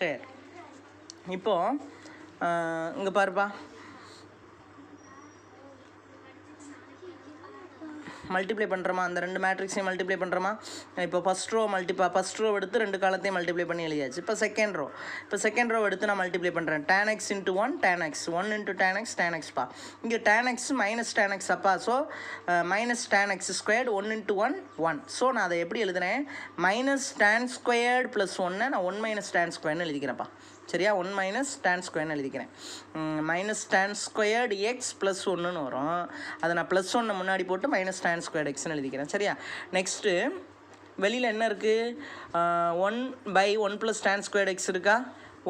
சரி, இப்போது இங்கே பாருப்பா, மல்டிப்ளை பண்ணுறோமா, அந்த ரெண்டு மேட்ரிக்ஸையும் மல்டிப்ளை பண்ணுறோமா. இப்போ ஃபஸ்ட் ரோ எடுத்து ரெண்டு காலத்தையும் மல்டிப்ளை பண்ணி எழுதியாச்சு. இப்போ செகண்ட் ரோ எடுத்து நான் மல்டிப்ளை பண்ணுறேன். tan x into 1 tan x 1 into tan x tan x பா. இங்கே tan x minus tan x அப்பா. So minus tan x squared 1 into 1 1. So நான் அதை எப்படி எழுதுனேன், மைனஸ் tan ஸ்கொயர்டு ப்ளஸ் 1 நான் 1 மைனஸ் tan ஸ்கொயர்னு எழுதிக்கிறேன்ப்பா. சரியா, 1 மைனஸ் tan ஸ்கொயர்னு எழுதிக்கிறேன். Minus tan squared x plus 1ன்னு வரும். அதை நான் ப்ளஸ் 1 முன்னாடி போட்டு மைனஸ் tan ஸ்கொயர்டு எக்ஸ்ன்னு எழுதிக்கிறேன். சரியா, நெக்ஸ்ட்டு வெளியில் என்ன இருக்குது, 1/1 ப்ளஸ் tan ஸ்கொயர்டு எக்ஸ் இருக்கா,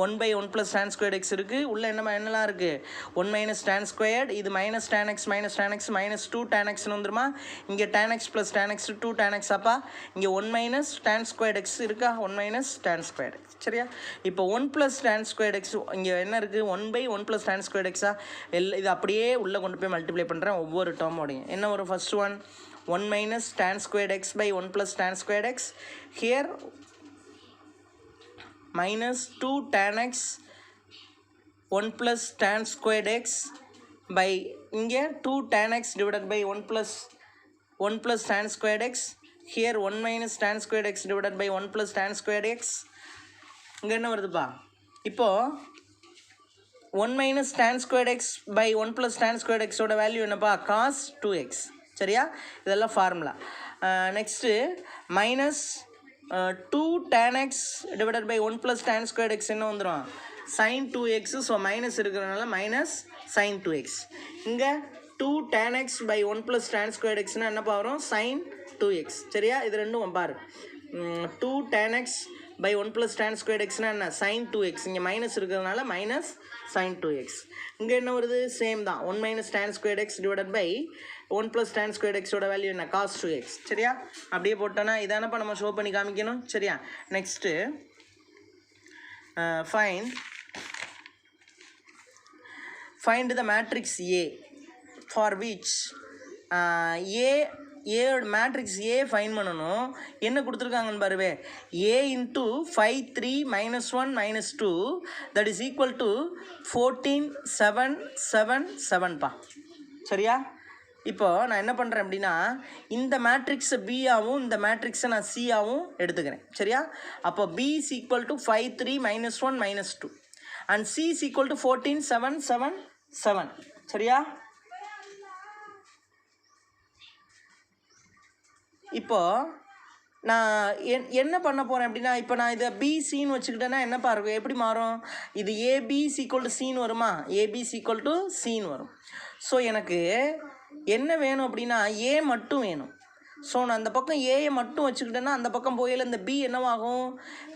1/1 ப்ளஸ் tan ஸ்கொயர்டு எக்ஸ் இருக்குது. உள்ளே என்னெல்லாம் இருக்குது, 1 மைனஸ் tan ஸ்கொயர்டு, இது minus tan x minus minus 2 tan xன்னு வந்துருமா. இங்கே tan x plus tan x 2 tan x அப்பா. இங்கே 1 மைனஸ் tan ஸ்கொயர்டு எக்ஸ் இருக்கா, 1 மைனஸ் tan ஸ்கொயர்டு எக்ஸ். சரியா, இப்போ 1 ப்ளஸ் tan ஸ்கொயர்டு எக்ஸ் இங்கே என்ன இருக்குது, 1/1 ப்ளஸ் tan ஸ்கொயர்டு எக்ஸா. இது அப்படியே உள்ளே கொண்டு போய் மல்டிப்ளை பண்ணுறேன் ஒவ்வொரு டேர்மோடையும். என்ன வரும், first one 1 minus tan squared x by 1 plus tan squared x. Here minus 2 tan x 1 plus tan squared x by இங்கே 2 tan x divided by 1 plus tan squared x. Here 1 minus tan squared x divided by 1 plus tan squared x. இங்கே என்ன வருதுப்பா, இப்போது 1 minus tan squared x by 1 plus tan squared x ஓட value என்னப்பா, cos 2x. சரியா, இதெல்லாம் formula. Next minus 2 tan x divided by 1 plus tan squared x என்ன வந்துடும், sin 2x. ஸோ மைனஸ் இருக்கிறதுனால மைனஸ் sin 2x. இங்கே 2 tan x by 1 plus tan squared எக்ஸ்னால் என்னப்பா வரும், sin 2x. சரியா, இது ரெண்டும் பாரு, 2 tan x by 1 plus tan squared எக்ஸ்னால் என்ன, sin 2x. இங்கே மைனஸ் இருக்கிறதுனால மைனஸ் sin 2x. இங்கே என்ன வருது, சேம் தான், 1 minus tan squared X divided by 1 plus tan squared எக்ஸோட வேல்யூ என்ன, cos 2x. சரியா, அப்படியே போட்டோன்னா இதானப்பா நம்ம ஷோ பண்ணி காமிக்கணும். சரியா, next find the matrix A for which matrix A find பண்ணணும். என்ன கொடுத்துருக்காங்கன்னு பாருவே, A into 5 3 -1 -2 that is equal to 14 7 7 7பா. சரியா, இப்போ நான் என்ன பண்ணுறேன் அப்படின்னா, இந்த மேட்ரிக்ஸை பியாகவும் இந்த மேட்ரிக்ஸை நான் சியாகவும் எடுத்துக்கிறேன். சரியா, அப்போ B is equal to 5 3 -1 -2 and C is equal to 14 7 7 7. சரியா, இப்போது நான் என்ன பண்ண போகிறேன் அப்படின்னா, இப்போ நான் இதை பிசின்னு வச்சுக்கிட்டேன்னா என்ன பாருங்க எப்படி மாறும், இது ஏபி ஈக்குவல் டு சின்னு வருமா, ஏபி ஈக்குவல் டு சின்னு வரும். ஸோ எனக்கு என்ன வேணும் அப்படின்னா ஏ மட்டும் வேணும். ஸோ நான் அந்த பக்கம் ஏயை மட்டும் வச்சுக்கிட்டேன்னா அந்த பக்கம் போயில இந்த பி என்னவாகும்,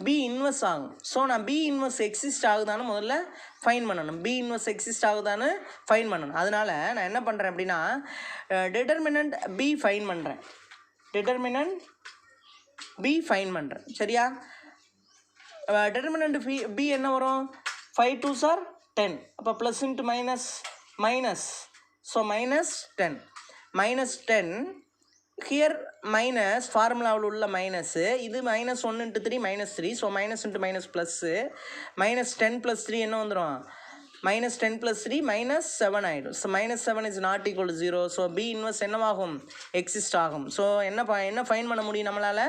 பி இன்வெர்ஸ் ஆகும். ஸோ நான் பி இன்வெர்ஸ் எக்ஸிஸ்ட் ஆகுதான்னு முதல்ல ஃபைன் பண்ணணும். பி இன்வெர்ஸ் எக்ஸிஸ்ட் ஆகுதான்னு ஃபைன் பண்ணணும். அதனால் நான் என்ன பண்ணுறேன் அப்படின்னா, டிட்டர்மினன்ட் பி ஃபைன் பண்ணுறேன். டிட்டர்மினன்ட் பி ஃபைன் பண்ணுறேன். சரியா, டிட்டர்மினன்ட் பி என்ன வரும், 5 2s are 10. அப்போ plus into minus minus, so -10 -10. Here minus ஃபார்முலாவில் உள்ள மைனஸு, இது -1 × 3 -3. So minus into minus plus, -10 + 3 என்ன வந்துடும், -10 + 3 -7 ஆகிடும். So -7 is not equal to 0. So P inverse என்னவாகும், எக்ஸிஸ்ட் ஆகும். ஸோ என்ன ஃபைன் பண்ண முடியும் நம்மளால்,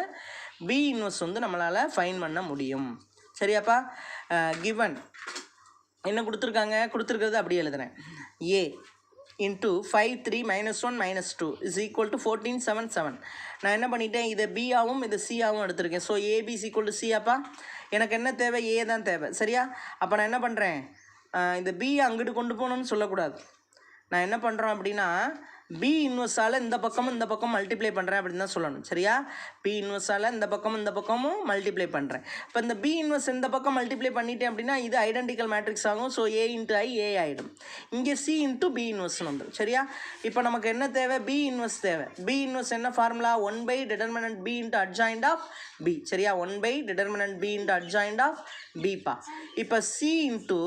பி இன்வெர்ஸ் வந்து நம்மளால் ஃபைன் பண்ண முடியும். சரியாப்பா, கிவன் என்ன கொடுத்துருக்கிறது அப்படியே எழுதுறேன். A into 5 3 -1 -2 is equal to 14 7 7. நான் என்ன பண்ணிட்டேன், இதை பியாகவும் இதை சியாகவும் எடுத்திருக்கேன். So AB is equal to C. அப்பா எனக்கு என்ன தேவை, ஏ தான் தேவை. சரியா, அப்போ நான் என்ன பண்ணுறேன், இந்த பி அங்கிட்டு கொண்டு போகணும்னு சொல்லக்கூடாது. நான் என்ன பண்ணுறோம் அப்படின்னா, பி இன்வெர்ஸால் இந்த பக்கம் மல்டிப்ளை பண்ணுறேன் அப்படின்னு தான் சொல்லணும். சரியா, பி இன்வெர்ஸால் இந்த பக்கமும் மல்டிப்ளை பண்ணுறேன். இப்போ இந்த பி இன்வெர்ஸ் இந்த பக்கம் மல்டிப்ளை பண்ணிட்டேன் அப்படின்னா இது ஐடென்டிக்கல் மேட்ரிக்ஸ் ஆகும். ஸோ ஏ இன்ட்டு ஐ ஏ ஆகிடும். இங்கே சி இன்ட்டு பி இன்வெர்ஸ்னு வந்துடும். சரியா, இப்போ நமக்கு என்ன தேவை, பி இன்வெர்ஸ் தேவை. பி இன்வெர்ஸ் என்ன formula, 1/determinant b into adjoint of b. சரியா, 1/determinant b into adjoint of b பா. இப்போ சி இன்ட்டு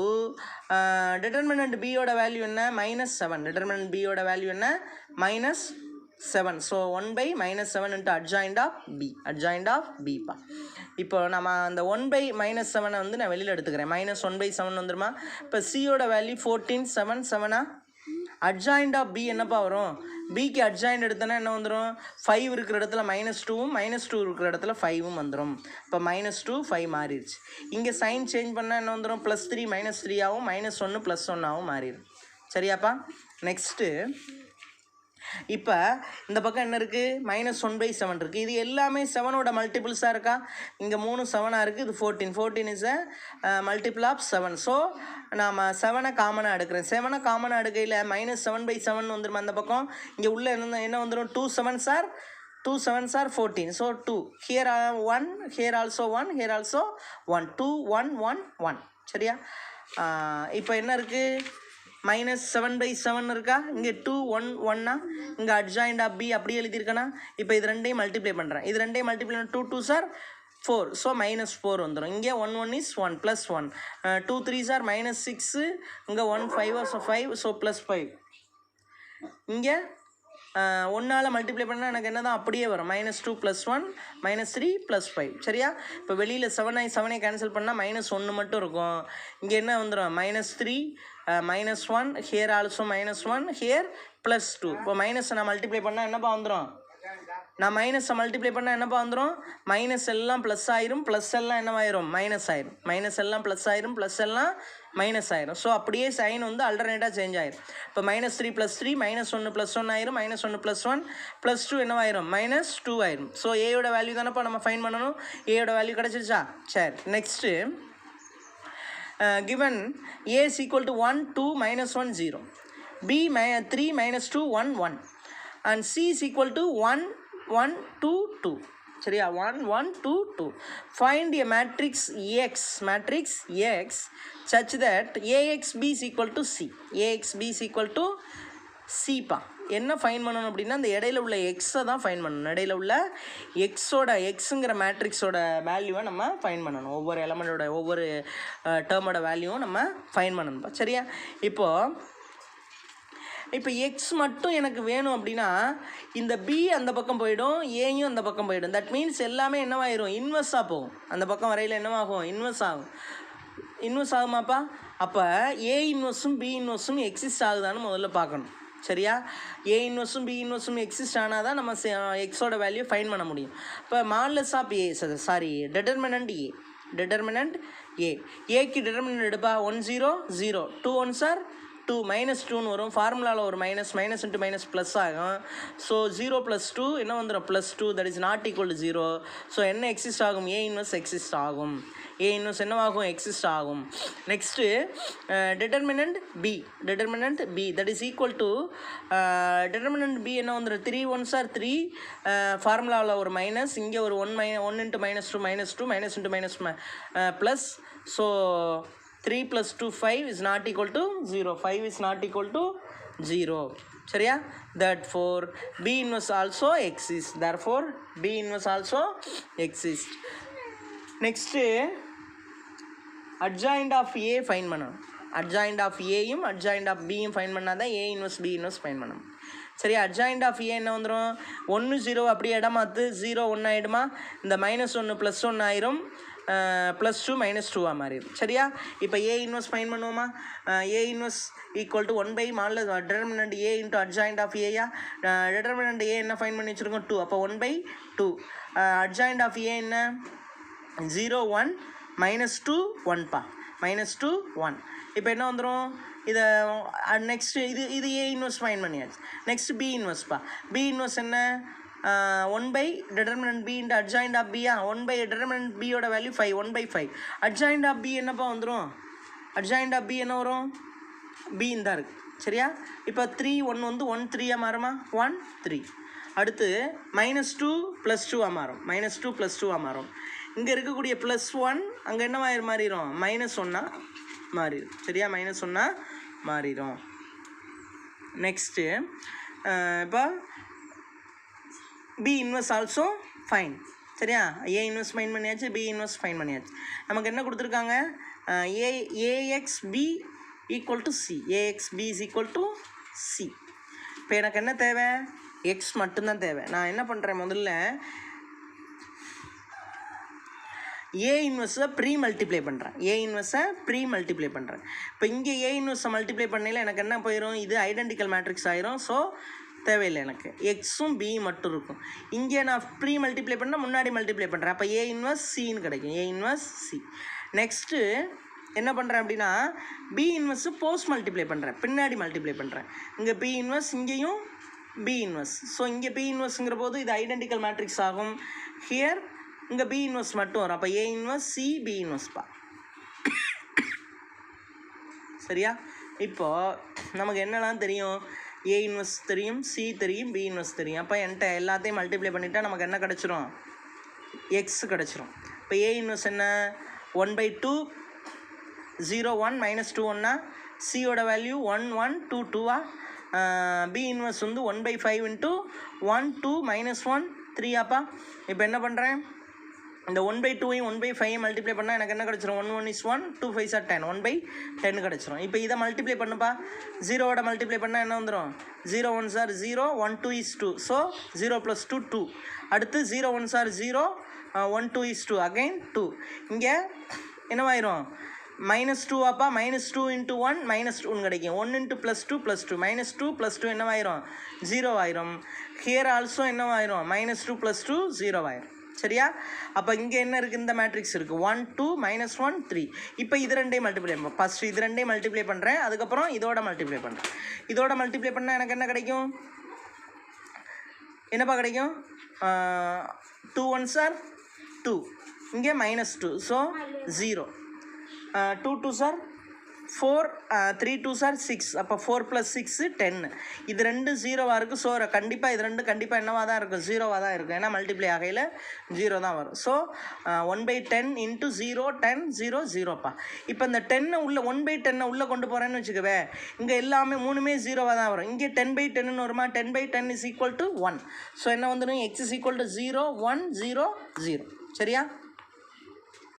டிட்டர்மினன்ட் பியோட வேல்யூ என்ன, -7. டிட்டர்மினன்ட் பியோட வேல்யூ என்ன, -7. 7. So 1 / -7 into adjoint of B பா. இப்போ நம்ம அந்த 1 / -7 வந்து நான் வெளியில் எடுத்துக்கிறேன். -1/7 வந்துருமா? இப்போ சியோட வேல்யூ 14, 7, 7 adjoint of B என்னப்பா வரும்? பிக்கு adjoint எடுத்தோன்னா என்ன வந்துடும்? 5 இருக்கிற இடத்துல -2வும் -2 இருக்கிற இடத்துல 5வும் வந்துடும். இப்போ -2 5 மாறிடுச்சு. இங்கே சைன் சேஞ்ச் பண்ணால் என்ன வந்துடும்? +3 -3 ஆகும், -1 +1 ஆகும் மாறிடும். சரியாப்பா? நெக்ஸ்ட்டு இப்போ இந்த பக்கம் என்ன இருக்குது? -1/7 இருக்குது. இது எல்லாமே 7ஓட மல்டிபிள்ஸாக இருக்கா? இங்கே 3 7ஆக இருக்குது, இது 14. 14 is a multiple of 7. So நாம் 7 காமனாக எடுக்கிறேன். 7 காமனாக எடுக்கையில் -7/7 வந்துடும் அந்த பக்கம். இங்கே உள்ள என்ன வந்துடும்? 2 7s are 14. So 2. Here 1, here also 1, here also 1. 2 1 1 1. சரியா? இப்போ என்ன இருக்குது? -7/7 இருக்கா? இங்கே 2 1 1 இங்கே adjoint of B அப்படி எழுதியிருக்கேனா? இப்போ இது ரெண்டையும் மல்டிப்ளை பண்ணுறேன். இது ரெண்டையும் மல்டிப்ளை பண்ண 2 2s are 4. ஸோ -4 வந்துடும். இங்கே 1 1 is 1 +1. 2 3s are -6. இங்கே 1 5 so 5. ஸோ +5. இங்கே 1ஆல் மல்டிப்ளை பண்ணால் எனக்கு என்ன தான் அப்படியே வரும்? -2 +1 -3 +5. சரியா? இப்போ வெளியில் 7 கேன்சல் பண்ணால் -1 மட்டும் இருக்கும். இங்கே என்ன வந்துடும்? -3 -1 ஹியர் ஆல்சோ -1 ஹியர் +2. இப்போ மைனஸை நான் மல்டிப்ளை பண்ணால் என்னப்பா வந்துடும்? நான் மைனஸை மல்டிப்ளை பண்ணால் என்னப்பா வந்துடும்? மைனஸ் எல்லாம் ப்ளஸ் ஆயிரும், ப்ளஸ் எல்லாம் என்னவாயிரும்? மைனஸ் ஆயிரும். மைனஸ் எல்லாம் ப்ளஸ் ஆயிரும், ப்ளஸ் எல்லாம் மைனஸ் ஆயிரும். ஸோ அப்படியே சைன் வந்து அல்டர்னேட்டாக சேஞ்ச் ஆயிரும். இப்போ -3 +3 -1 +1 ஆயிரும், -1 +1 +2 என்னவாயிரும்? -2 ஆயிரும். ஸோ ஏயோட வேல்யூ தானப்பா நம்ம ஃபைன் பண்ணணும். ஏயோட வேல்யூ கிடச்சிருச்சா? சரி. Next given A is equal to 1 2 -1 0, B 3 -2 1 1 and C is equal to 1 1 2 2. சரியா? 1 1 2 2. Find a matrix X such that AXB is equal to C. AXB is equal to C பா. என்ன fine பண்ணணும் அப்படின்னா அந்த இடையில உள்ள எக்ஸை தான் ஃபைன் பண்ணணும். இடையில உள்ள எக்ஸுங்கிற மேட்ரிக்ஸோட வேல்யூவை நம்ம ஃபைன் பண்ணணும். ஒவ்வொரு எலமெண்டோட ஒவ்வொரு டேர்மோட வேல்யூவும் நம்ம ஃபைன் பண்ணணும்ப்பா. சரியா? இப்போ எக்ஸ் மட்டும் எனக்கு வேணும் அப்படின்னா இந்த பி அந்த பக்கம் போயிடும், ஏயும் அந்த பக்கம் போயிடும். தட் மீன்ஸ் எல்லாமே என்னவாயிரும்? இன்வெர்ஸாக போகும். அந்த பக்கம் வரையில் என்னவாகும்? இன்வெர்ஸ் ஆகும். இன்வெர்ஸ் ஆகுமாப்பா? அப்போ ஏ இன்வெர்ஸும் பி இன்வெர்ஸும் எக்ஸிஸ்ட் ஆகுதான்னு முதல்ல பார்க்கணும். சரியா? ஏ இன்வெர்ஸும் பி இன்வெர்ஸும் எக்ஸிஸ்ட் ஆனால் தான் நம்ம எக்ஸோட வேல்யூ ஃபைன் பண்ண முடியும். இப்போ மாடுலஸ் ஆஃப் ஏ டெட்டர்மினன்ட் ஏக்கு டெட்டர்மினன்ட் எடுப்பா. 1 0 0 2 1s are 2 -2ன்னு வரும். ஃபார்முலாவில் ஒரு மைனஸ் இன்ட்டு மைனஸ் ப்ளஸ் ஆகும். ஸோ 0 + 2 என்ன வந்துடும்? +2. That is not equal to 0. So என்ன எக்ஸிஸ்ட் ஆகும்? ஏ இன்வெர்ஸ் எக்ஸிஸ்ட் ஆகும். ஏ இன்வெர்ஸ் என்னவாகும்? எக்ஸிஸ்ட் ஆகும். Next determinant B that is equal to determinant B என்ன வந்துடும்? 3 1s are 3. ஃபார்முலாவில் ஒரு மைனஸ், இங்கே ஒரு 1 into -2 -2 into plus. So 3 + 2 5 is not equal to 0. 5 is not equal to 0. சரியா? Therefore B inverse also exists. Therefore B inverse also exists. Next adjoint of A find பண்ணணும். adjoint of Aயும் adjoint of Bயும் find பண்ணால் தான் A inverse B inverse find பண்ணணும். சரி, adjoint of A என்ன வந்துடும்? 1 0 அப்படியே இடமாத்து. 0 1 ஆகிடுமா? இந்த -1 +1 ஆயிரும். +2 -2 மாறிடும். சரியா? இப்போ ஏ இன்வெர்ஸ் ஃபைன் பண்ணுவோமா? A inverse equal to 1/mod determinant A into adjoint of ஏயா. டெட்டர்மினன்ட் ஏ என்ன ஃபைன் பண்ணி வச்சுருக்கோம்? 2. அப்போ 1/2. அட்ஜாயிண்ட் ஆஃப் ஏ என்ன? 0 1 -2 1 பா. -2 1. இப்போ என்ன வந்துடும்? இதை நெக்ஸ்ட்டு இது ஏ இன்வெர்ஸ் ஃபைன் பண்ணியாச்சு. நெக்ஸ்ட் பி இன்வெர்ஸ் பா. பி இன்வெர்ஸ் என்ன? 1/determinant B into adjoint of B. 1/determinant B ஓட வேல்யூ 5. 1/5. adjoint of B என்னப்பா வந்துடும்? adjoint of B என்ன வரும்? B இந்த இருக்கு. சரியா? இப்போ 3 1 வந்து 1 3 மாறுமா? 1 3. அடுத்து -2 +2 மாறும். -2 +2 மாறும். இங்கே இருக்கக்கூடிய +1 அங்கே என்ன மாறிடும்? -1 மாறிடும். சரியா? -1 மாறிடும். நெக்ஸ்ட்டு இப்போ பி இன்வெர்ஸ் ஆல்சோ ஃபைன். சரியா? ஏ இன்வெர்ஸ் ஃபைன் பண்ணியாச்சு, பி இன்வெர்ஸ் ஃபைன் பண்ணியாச்சு. நமக்கு என்ன கொடுத்துருக்காங்க? AXP equal to C. AXP is equal to C. இப்போ எனக்கு என்ன தேவை? எக்ஸ் மட்டும்தான் தேவை. நான் என்ன பண்ணுறேன், முதல்ல ஏ இன்வெர்ஸை ப்ரீ மல்டிப்ளை பண்ணுறேன். ஏ இன்வெர்ஸை ப்ரீ மல்டிப்ளை பண்ணுறேன். இப்போ இங்கே ஏ இன்வெர்ஸை மல்டிப்ளை பண்ணையில் எனக்கு என்ன போயிடும், இது ஐடென்டிக்கல் மேட்ரிக்ஸ் ஆயிரும். ஸோ தேவையில்லை, எனக்கு எக்ஸும் பி மட்டும் இருக்கும். இங்கே நான் ப்ரீ மல்டிப்ளை பண்ணால் முன்னாடி மல்டிப்ளை பண்ணுறேன். அப்போ ஏ இன்வெர்ஸ் சின்னு கிடைக்கும். ஏ இன்வெர்ஸ் சி. நெக்ஸ்ட்டு என்ன பண்ணுறேன் அப்படின்னா பி இன்வெர்ஸு போஸ்ட் மல்டிப்ளை பண்ணுறேன், பின்னாடி மல்டிப்ளை பண்ணுறேன். இங்கே பி இன்வெர்ஸ், இங்கேயும் பி இன்வெர்ஸ். ஸோ இங்கே பி இன்வெர்ஸுங்கிற போது இது ஐடென்டிக்கல் மேட்ரிக்ஸ் ஆகும். ஹியர் இங்கே பி இன்வெர்ஸ் மட்டும் வரும். அப்போ ஏ இன்வெர்ஸ் சி பி இன்வெர்ஸ்ப்பா. சரியா? இப்போது நமக்கு என்னெல்லாம் தெரியும், ஏ இன்வெர்ஸ் தெரியும், சி தெரியும், பி இன்வெர்ஸ் தெரியும். அப்போ என்கிட்ட எல்லாத்தையும் மல்டிப்ளை பண்ணிட்டா நமக்கு என்ன கிடச்சிரும், எக்ஸ் கிடச்சிரும். இப்போ ஏ இன்வெர்ஸ் என்ன, 1/2 0 1 -2 1 சியோட வேல்யூ 1 1 2 2 பி இன்வெர்ஸ் வந்து 1/5 × 1 2 -1 3 ஆப்பா. இப்போ என்ன பண்ணுறேன், இந்த 1/2 1/5 மல்டிப்ளை பண்ணால் எனக்கு என்ன கிடச்சிரும், 1 1 is 1 2 5 are 10 1/10 கிடச்சிரும். இப்போ இதை மல்டிப்ளை பண்ணுப்பா, 0வோட மல்டிப்ளை பண்ணால் என்ன வந்துடும், 0 1s are 0 1 2 is 2. ஸோ 0 + 2 2. அடுத்து 0 1s are 0 1 2 is 2 again 2. இங்கே என்னவாயிரும், -2 ஆப்பா. -2 × 1 -2 கிடைக்கும். 1 × +2 +2 -2 +2 என்னவாயிரும், 0 ஆயிரும். ஹியர் ஆல்சோ என்னவாயிரும், -2 +2 0 ஆயிரும். சரியா? அப்போ இங்கே என்ன இருக்குது, இந்த மேட்ரிக்ஸ் இருக்குது 1 2 -1 3. இப்போ இது ரெண்டையும் மல்டிப்ளை பண்ணுறேன். ஃபஸ்ட்டு இது ரெண்டையும் மல்டிப்ளை பண்ணுறேன், அதுக்கப்புறம் இதோட மல்டிப்ளை பண்ணுறேன். இதோட மல்டிப்ளை பண்ணால் எனக்கு என்ன கிடைக்கும், என்னப்பா கிடைக்கும், 2 1s are 2, இங்கே -2 so 0. 2 2s are 4 3 2s are 6. அப்போ 4 + 6 10. இது ரெண்டு 0வாக இருக்குது. ஸோ கண்டிப்பாக இது ரெண்டு கண்டிப்பாக என்னவாக தான் இருக்கும், 0வாக தான் இருக்கும். ஏன்னா மல்டிப்ளை ஆகையில் 0 தான் வரும். ஸோ 1/10 × 0 10 0 0ப்பா. இப்போ இந்த 10 உள்ள 1/10 உள்ளே கொண்டு போகிறேன்னு வச்சுக்கவே, இங்கே எல்லாமே மூணுமே 0வாக தான் வரும். இங்கே 10/10ன்னு வருமா, 10/10 = 1. ஸோ என்ன வந்துடும், x = 0 1 0 0. சரியா?